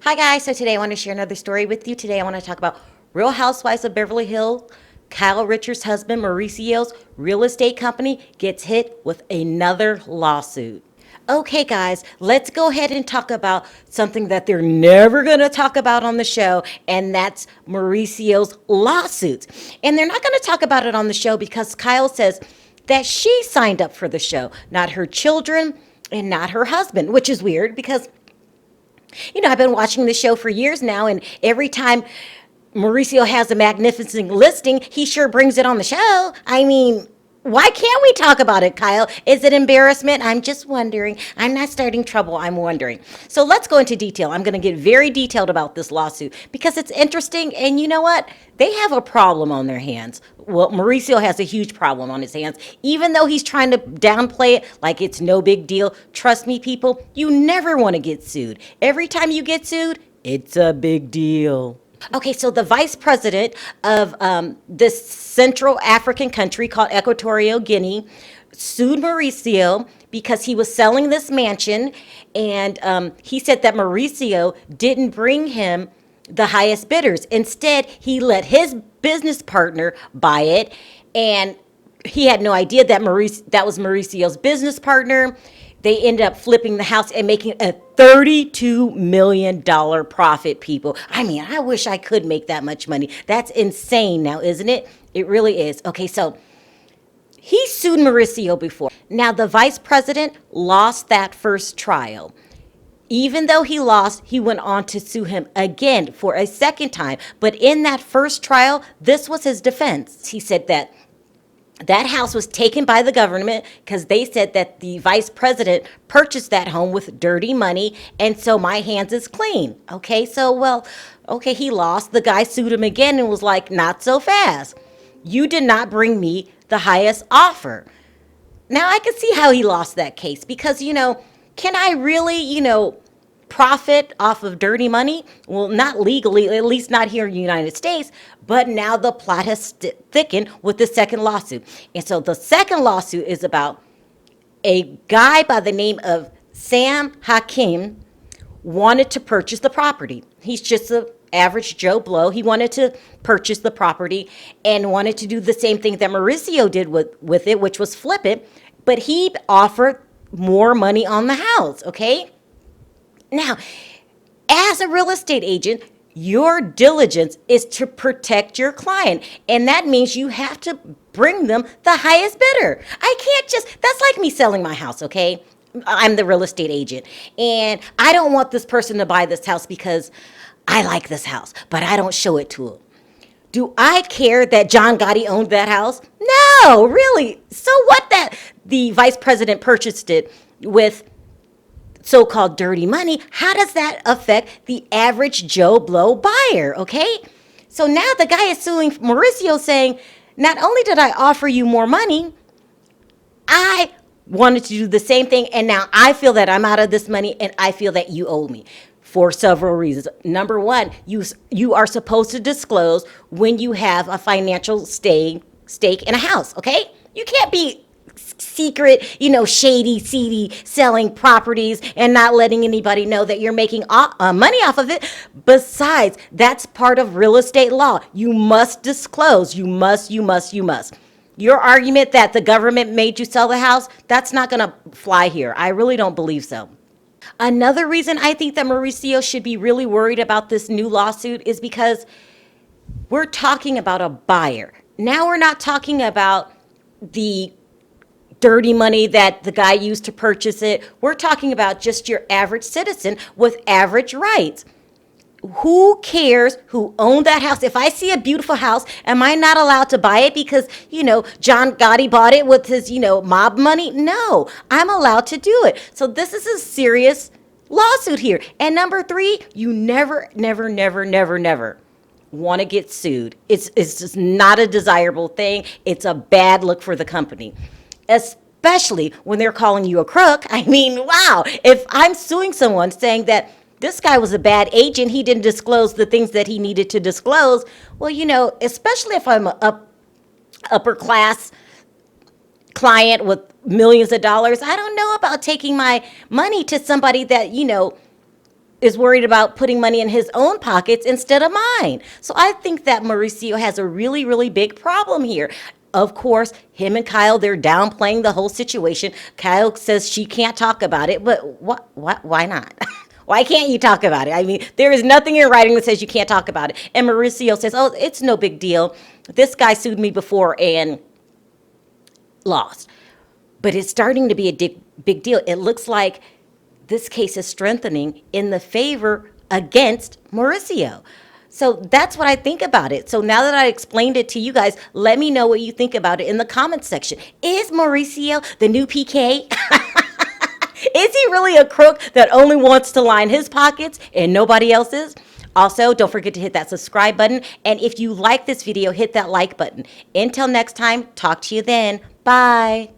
Hi guys, so today I want to share another story with you. Today I want to talk about Real Housewives of Beverly Hills. Kyle Richards' husband, Mauricio's real estate company, gets hit with another lawsuit. Okay, guys, let's go ahead and talk about something that they're never going to talk about on the show, and that's Mauricio's lawsuits. And they're not going to talk about it on the show because Kyle says that she signed up for the show, not her children and not her husband, which is weird because I've been watching the show for years now, and every time Mauricio has a magnificent listing, he sure brings it on the show. I mean, why can't we talk about it, Kyle? Is it embarrassment? I'm just wondering. I'm not starting trouble. I'm wondering. So let's go into detail. I'm going to get very detailed about this lawsuit because it's interesting. And you know what? They have a problem on their hands. Well, Mauricio has a huge problem on his hands. Even though he's trying to downplay it like it's no big deal, trust me, people, you never want to get sued. Every time you get sued, it's a big deal. Okay, so the vice president of this Central African country called Equatorial Guinea sued Mauricio because he was selling this mansion, and he said that Mauricio didn't bring him the highest bidders. Instead, he let his business partner buy it, and he had no idea that that was Mauricio's business partner. They ended up flipping the house and making a $32 million profit, people. I mean, I wish I could make that much money. That's insane now, isn't it? It really is. Okay, so he sued Mauricio before. Now, the vice president lost that first trial. Even though he lost, he went on to sue him again for a second time. But in that first trial, this was his defense. He said that house was taken by the government because they said that the vice president purchased that home with dirty money, and so my hands is clean. Okay, he lost. The guy sued him again and was like, not so fast. You did not bring me the highest offer. Now I can see how he lost that case because, can I really, profit off of dirty money? Well, not legally, at least not here in the United States, but now the plot has thickened with the second lawsuit. And so the second lawsuit is about a guy by the name of Sam Hakim wanted to purchase the property. He's just an average Joe Blow. He wanted to purchase the property and wanted to do the same thing that Mauricio did with it, which was flip it, but he offered more money on the house, okay? Now, as a real estate agent, your diligence is to protect your client. And that means you have to bring them the highest bidder. That's like me selling my house, okay? I'm the real estate agent. And I don't want this person to buy this house because I like this house, but I don't show it to them. Do I care that John Gotti owned that house? No, really. So what that the vice president purchased it with so-called dirty money, how does that affect the average Joe Blow buyer, okay? So now the guy is suing Mauricio saying, not only did I offer you more money, I wanted to do the same thing, and now I feel that I'm out of this money, and I feel that you owe me for several reasons. Number one, you are supposed to disclose when you have a financial stake in a house, okay? You can't be secret, shady, seedy, selling properties and not letting anybody know that you're making money off of it. Besides, that's part of real estate law. You must disclose. You must. Your argument that the government made you sell the house, that's not going to fly here. I really don't believe so. Another reason I think that Mauricio should be really worried about this new lawsuit is because we're talking about a buyer. Now we're not talking about the dirty money that the guy used to purchase it. We're talking about just your average citizen with average rights. Who cares who owned that house? If I see a beautiful house, am I not allowed to buy it because, John Gotti bought it with his, mob money? No, I'm allowed to do it. So this is a serious lawsuit here. And number three, you never want to get sued. It's just not a desirable thing. It's a bad look for the company, especially when they're calling you a crook. I mean, wow, if I'm suing someone saying that this guy was a bad agent, he didn't disclose the things that he needed to disclose, well, especially if I'm an upper class client with millions of dollars, I don't know about taking my money to somebody that, is worried about putting money in his own pockets instead of mine. So I think that Mauricio has a really, really big problem here. Of course, him and Kyle, they're downplaying the whole situation. Kyle says she can't talk about it, but why not? Why can't you talk about it? I mean, there is nothing in writing that says you can't talk about it. And Mauricio says, oh, it's no big deal. This guy sued me before and lost. But it's starting to be a big deal. It looks like this case is strengthening in the favor against Mauricio. So that's what I think about it. So now that I explained it to you guys, let me know what you think about it in the comments section. Is Mauricio the new PK? Is he really a crook that only wants to line his pockets and nobody else's? Also, don't forget to hit that subscribe button. And if you like this video, hit that like button. Until next time, talk to you then. Bye.